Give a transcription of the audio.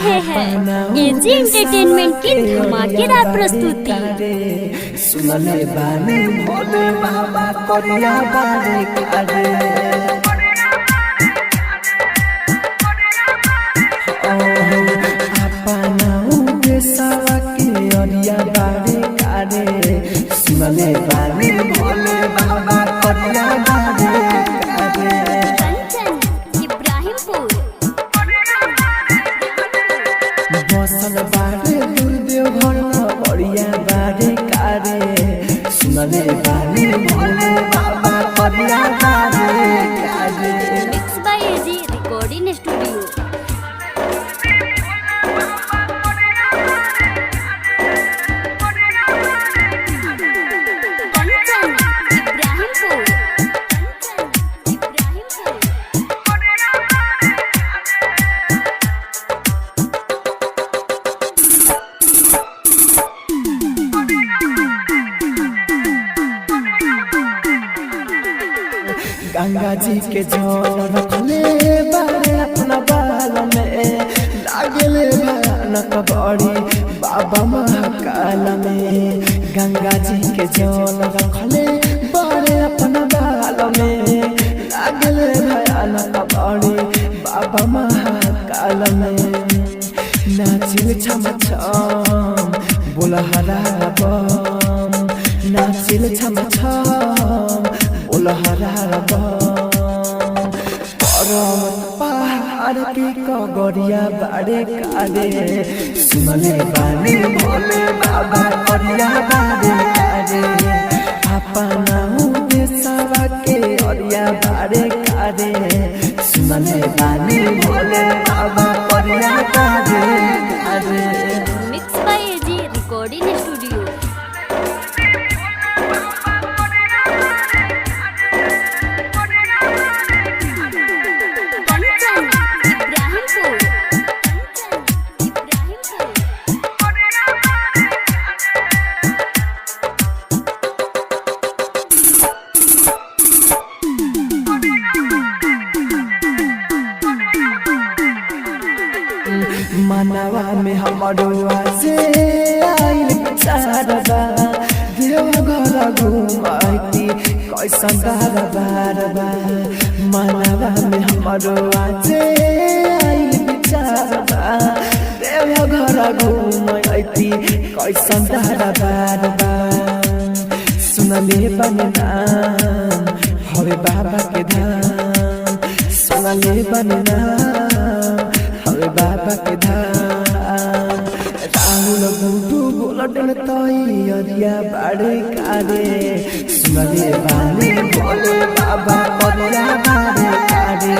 रहे हैं AG entertainment की धमाकेदार प्रस्तुति। सुनले बानी भोले बाबा करिया बारे कारे अपना उदेशवा के अरिया बारे कारे सुनले बानी भोले बाबा करिया बारे कारे बसल बारे दुर्देव घर बढ़िया बारे कारे सुनले बानी भोले बाबा करिया बारे कारे। Mix by AG recording studio. Ganga ji के जल रखले बारे अपना बाल में लागले भयानक बड़ी बाबा महाकाल में। गंगा जी के जल रखले बारे अपना बाल में लागले भयानक बड़ी बाबा महाकाल में। नाचिल छम छम बोला हरा बम नाचिल छम छम पर्वत पहाड़ के कगरिया बारे कारे सुनले बानी भोले बाबा करिया बारे कारे अपना उदेशवा के अरिया बारे कारे सुनले बानी भोले बाबा करिया बारे कारे। Mix by AG recording studio. मनवा में हमारो आजे आइल चारबा देव घर घुमाती कैसन बारबा मनवा में हमारो आजे आइल चारबा देव घर घुमाती कैसन बारबा सुनले बनना हवे बाबा के धाम सुनले बनना बाबा के धाम राहुल गुडू गोलटन तई अरिया बाड़े कारे सुनले बानी भोले बाबा करिया बारे कारे।